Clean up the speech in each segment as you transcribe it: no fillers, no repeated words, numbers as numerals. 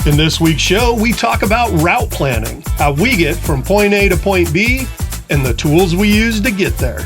In this week's show, we talk about route planning, how we get from point A to point B, and the tools we use to get there.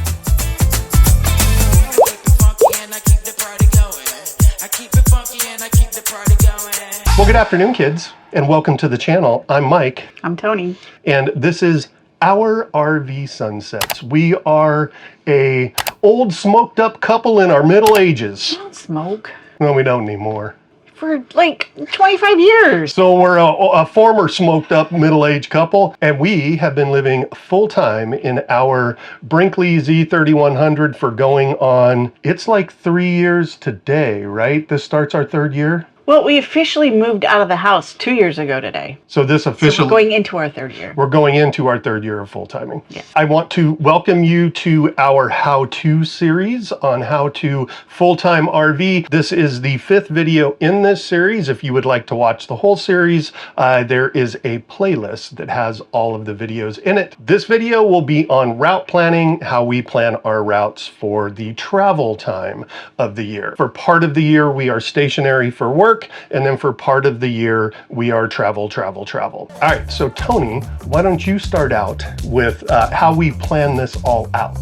Well, good afternoon, kids, and welcome to the channel. I'm Mike. I'm Tony. And this is our RV Sunsets. We are a old smoked up couple in our middle ages. We don't smoke. No, we don't anymore. For like 25 years. So we're a former smoked up middle-aged couple, and we have been living full-time in our Brinkley Z3100 for going on, it's like 3 years today, right? This starts our third year? Well, we officially moved out of the house 2 years ago today. So this officially... So we're going into our third year. We're going into our third year of full-timing. Yes. I want to welcome you to our how-to series on how to full-time RV. This is the 5th video in this series. If you would like to watch the whole series, there is a playlist that has all of the videos in it. This video will be on route planning, how we plan our routes for the travel time of the year. For part of the year, we are stationary for work, and then for part of the year, we are travel. All right, so Tony, why don't you start out with how we plan this all out?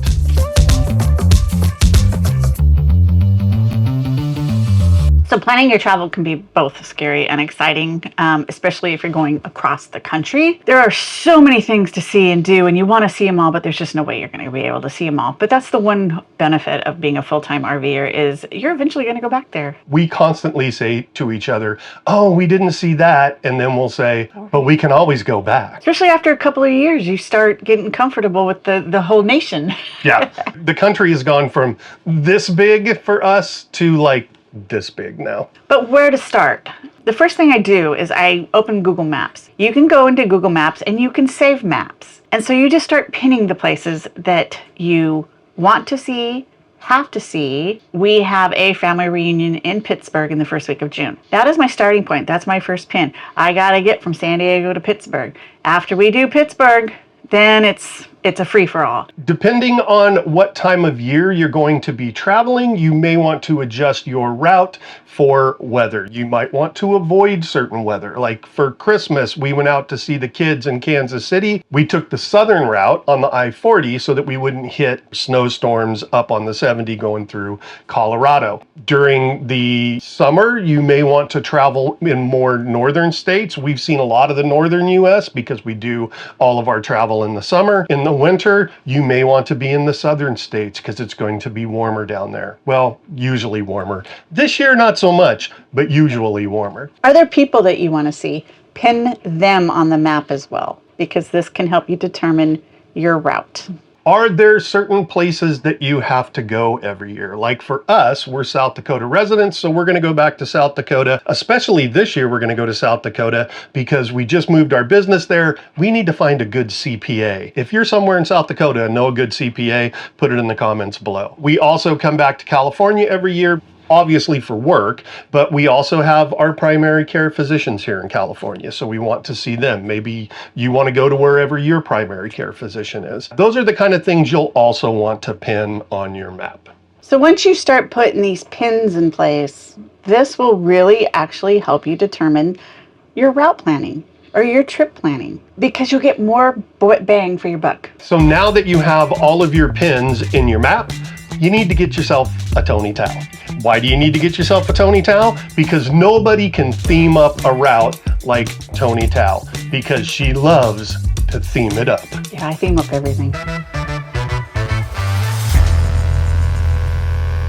So planning your travel can be both scary and exciting, especially if you're going across the country. There are so many things to see and do, and you want to see them all, but there's just no way you're going to be able to see them all. But that's the one benefit of being a full-time RVer is you're eventually going to go back there. We constantly say to each other, oh, we didn't see that. And then we'll say, but we can always go back. Especially after a couple of years, you start getting comfortable with the whole nation. Yeah. The country has gone from this big for us to like this big now. But where to start? The first thing I do is I open Google Maps. You can go into Google Maps and you can save maps. And so you just start pinning the places that you want to see, have to see. We have a family reunion in Pittsburgh in the first week of June. That is my starting point. That's my first pin. I gotta get from San Diego to Pittsburgh. After we do Pittsburgh, then it's a free-for-all. Depending on what time of year you're going to be traveling, you may want to adjust your route for weather. You might want to avoid certain weather. Like for Christmas, we went out to see the kids in Kansas City. We took the southern route on the I-40 so that we wouldn't hit snowstorms up on the 70 going through Colorado. During the summer, you may want to travel in more northern states. We've seen a lot of the northern U.S. because we do all of our travel in the summer. In the winter, you may want to be in the southern states because it's going to be warmer down there. Well, usually warmer. This year, not so much, but usually warmer. Are there people that you want to see? Pin them on the map as well, because this can help you determine your route. Are there certain places that you have to go every year? Like for us, we're South Dakota residents, so we're going to go back to South Dakota. Especially this year, we're going to go to South Dakota because we just moved our business there. We need to find a good CPA. If you're somewhere in South Dakota and know a good CPA, put it in the comments below. We also come back to California every year, obviously for work, but we also have our primary care physicians here in California, so we want to see them. Maybe you want to go to wherever your primary care physician is. Those are the kind of things you'll also want to pin on your map. So once you start putting these pins in place, this will really actually help you determine your route planning or your trip planning, because you'll get more bang for your buck. So now that you have all of your pins in your map, you need to get yourself a Tony towel. Why do you need to get yourself a Tony towel? Because nobody can theme up a route like Tony Towel, because she loves to theme it up. Yeah, I theme up everything.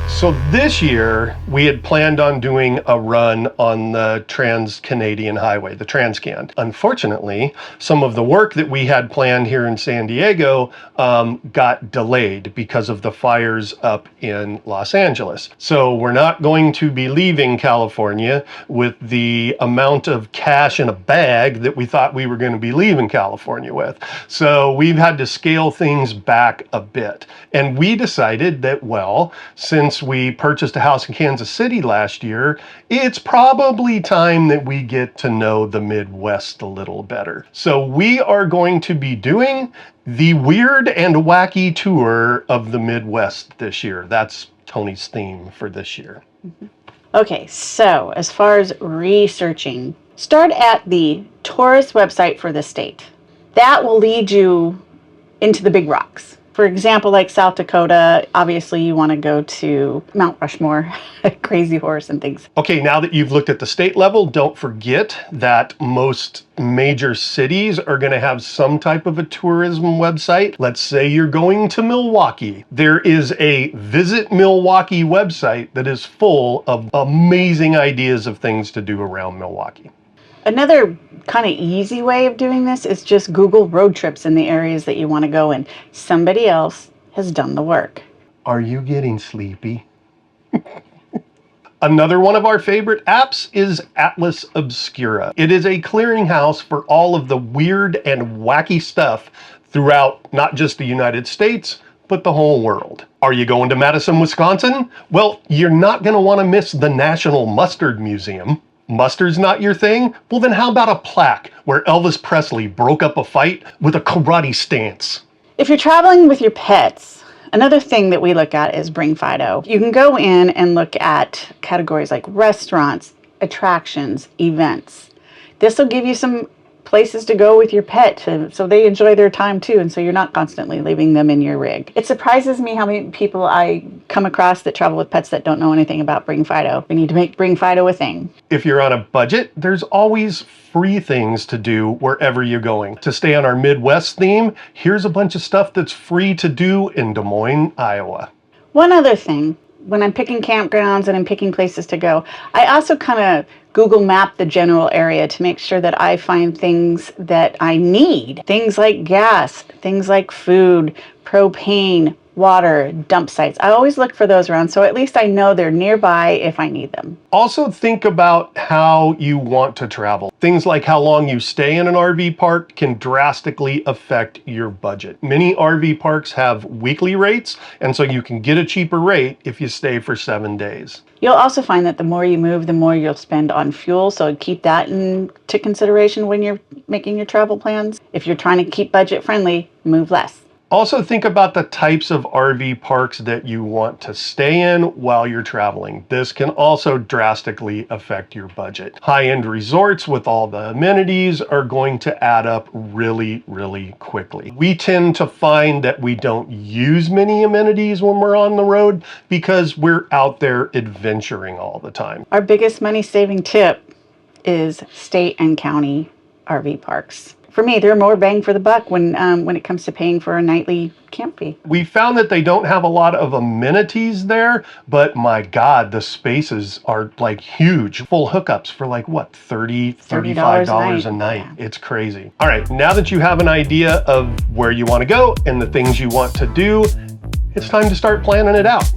So this year, we had planned on doing a run on the Trans-Canadian Highway, the Transcan. Unfortunately, some of the work that we had planned here in San Diego got delayed because of the fires up in Los Angeles. So we're not going to be leaving California with the amount of cash in a bag that we thought we were going to be leaving California with. So we've had to scale things back a bit. And we decided that, well, since we purchased a house in Kansas City last year, it's probably time that we get to know the Midwest a little better. So we are going to be doing the weird and wacky tour of the Midwest this year. That's Tony's theme for this year. Okay, so as far as researching, Start at the tourist website for the state. That will lead you into the big rocks. For example, like South Dakota, obviously you want to go to Mount Rushmore, Crazy Horse and things. Okay, now that you've looked at the state level, don't forget that most major cities are going to have some type of a tourism website. Let's say you're going to Milwaukee. There is a Visit Milwaukee website that is full of amazing ideas of things to do around Milwaukee. Another kind of easy way of doing this is just Google road trips in the areas that you want to go in. Somebody else has done the work. Are you getting sleepy? Another one of our favorite apps is Atlas Obscura. It is a clearinghouse for all of the weird and wacky stuff throughout not just the United States, but the whole world. Are you going to Madison, Wisconsin? Well, you're not going to want to miss the National Mustard Museum. Mustard's not your thing? Well, then how about a plaque where Elvis Presley broke up a fight with a karate stance? If you're traveling with your pets, another thing that we look at is Bring Fido. You can go in and look at categories like restaurants, attractions, events. This will give you some places to go with your pet so they enjoy their time too, and so you're not constantly leaving them in your rig. It surprises me how many people I come across that travel with pets that don't know anything about Bring Fido. We need to make Bring Fido a thing. If you're on a budget, there's always free things to do wherever you're going. To stay on our Midwest theme, here's a bunch of stuff that's free to do in Des Moines, Iowa. One other thing, when I'm picking campgrounds and I'm picking places to go, I also kind of Google map the general area to make sure that I find things that I need. Things like gas, things like food, propane, water, dump sites. I always look for those around, so at least I know they're nearby if I need them. Also think about how you want to travel. Things like how long you stay in an RV park can drastically affect your budget. Many RV parks have weekly rates, and so you can get a cheaper rate if you stay for 7 days. You'll also find that the more you move, the more you'll spend on fuel, so keep that into consideration when you're making your travel plans. If you're trying to keep budget friendly, move less. Also think about the types of RV parks that you want to stay in while you're traveling. This can also drastically affect your budget. High-end resorts with all the amenities are going to add up really, really quickly. We tend to find that we don't use many amenities when we're on the road because we're out there adventuring all the time. Our biggest money-saving tip is state and county RV parks. For me, they're more bang for the buck when it comes to paying for a nightly camp fee. We found that they don't have a lot of amenities there, but my God, the spaces are like huge. Full hookups for like what, $35 a night. Yeah. It's crazy. All right, now that you have an idea of where you want to go and the things you want to do, it's time to start planning it out.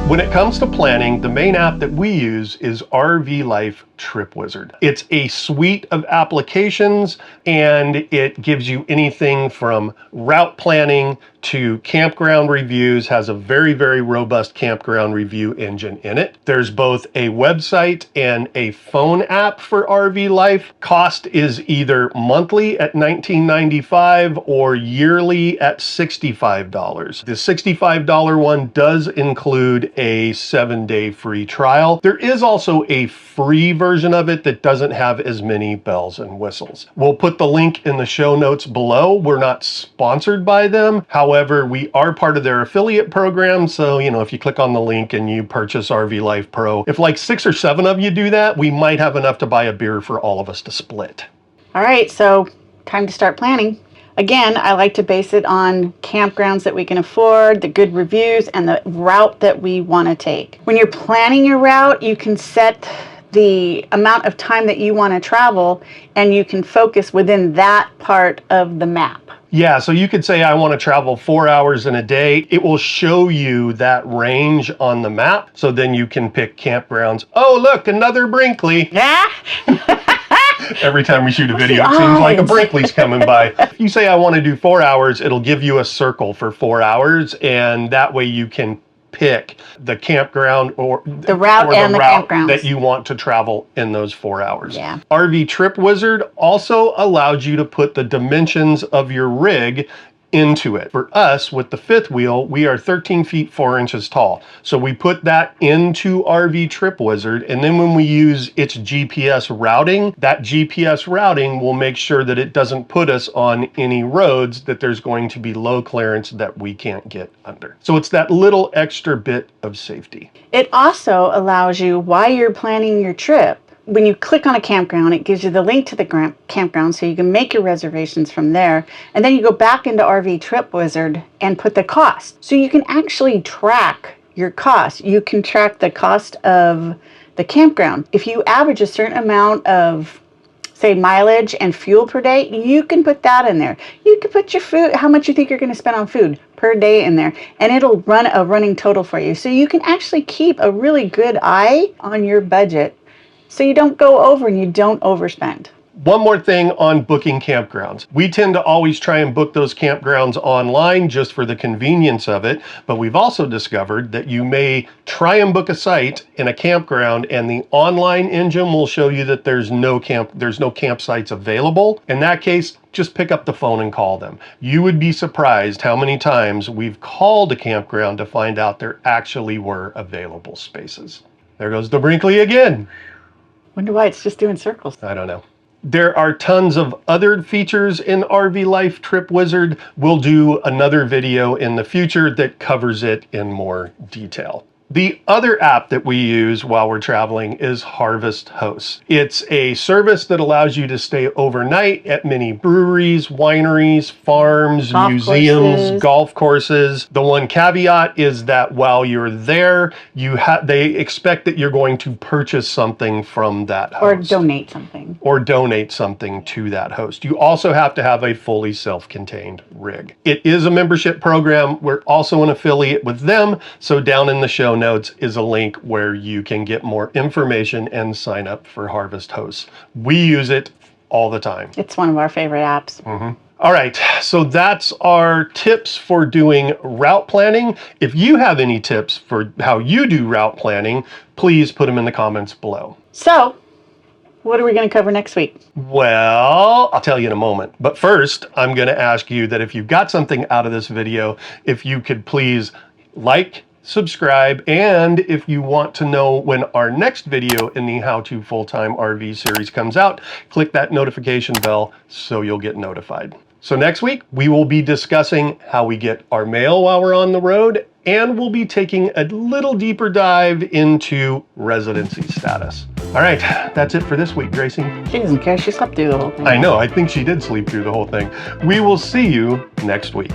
When it comes to planning, the main app that we use is RV Life Trip Wizard. It's a suite of applications and it gives you anything from route planning to campground reviews, has a very, very robust campground review engine in it. There's both a website and a phone app for RV Life. Cost is either monthly at $19.95 or yearly at $65. The $65 one does include a 7-day free trial. There is also a free version of it that doesn't have as many bells and whistles. We'll put the link in the show notes below. We're not sponsored by them. However, we are part of their affiliate program. So, if you click on the link and you purchase RV Life Pro, if like 6 or 7 of you do that, we might have enough to buy a beer for all of us to split. All right, so time to start planning. Again, I like to base it on campgrounds that we can afford, the good reviews, and the route that we want to take. When you're planning your route, you can set the amount of time that you want to travel, and you can focus within that part of the map. Yeah, so you could say I want to travel 4 hours in a day. It will show you that range on the map, so then you can pick campgrounds. Oh, look, another Brinkley. Yeah. Every time we shoot a video, it seems like a Brinkley's coming by. If you say I want to do 4 hours, it'll give you a circle for 4 hours, and that way you can pick the campground or the route campgrounds that you want to travel in those 4 hours. Yeah. RV Trip Wizard also allows you to put the dimensions of your rig into it. For us, with the fifth wheel, we are 13 feet 4 inches tall. So we put that into RV Trip Wizard, and then when we use its GPS routing, that GPS routing will make sure that it doesn't put us on any roads that there's going to be low clearance that we can't get under. So it's that little extra bit of safety. It also allows you, while you're planning your trip, when you click on a campground, it gives you the link to the campground so you can make your reservations from there. And then you go back into RV Trip Wizard and put the cost. So you can actually track your cost. You can track the cost of the campground. If you average a certain amount of, say, mileage and fuel per day, you can put that in there. You can put your food, how much you think you're going to spend on food per day in there, and it'll run a running total for you. So you can actually keep a really good eye on your budget so you don't go over and you don't overspend. One more thing on booking campgrounds. We tend to always try and book those campgrounds online just for the convenience of it, but we've also discovered that you may try and book a site in a campground and the online engine will show you that there's no campsites available. In that case, just pick up the phone and call them. You would be surprised how many times we've called a campground to find out there actually were available spaces. There goes the Brinkley again. Wonder why it's just doing circles. I don't know. There are tons of other features in RV Life Trip Wizard. We'll do another video in the future that covers it in more detail. The other app that we use while we're traveling is Harvest Hosts. It's a service that allows you to stay overnight at many breweries, wineries, farms, museums, golf courses. The one caveat is that while you're there, they expect that you're going to purchase something from that host. Or donate something. Or donate something to that host. You also have to have a fully self-contained rig. It is a membership program. We're also an affiliate with them, so down in the show notes is a link where you can get more information and sign up for Harvest Hosts. We use it all the time. It's one of our favorite apps. All right, so that's our tips for doing route planning. If you have any tips for how you do route planning, please put them in the comments below. So, what are we going to cover next week? Well, I'll tell you in a moment. But first, I'm going to ask you that if you got something out of this video, if you could please like, subscribe, and if you want to know when our next video in the How to Full-Time RV series comes out, click that notification bell so you'll get notified. So next week, we will be discussing how we get our mail while we're on the road, and we'll be taking a little deeper dive into residency status. All right, that's it for this week, Gracie. She doesn't care. She slept through the whole thing. I know. I think she did sleep through the whole thing. We will see you next week.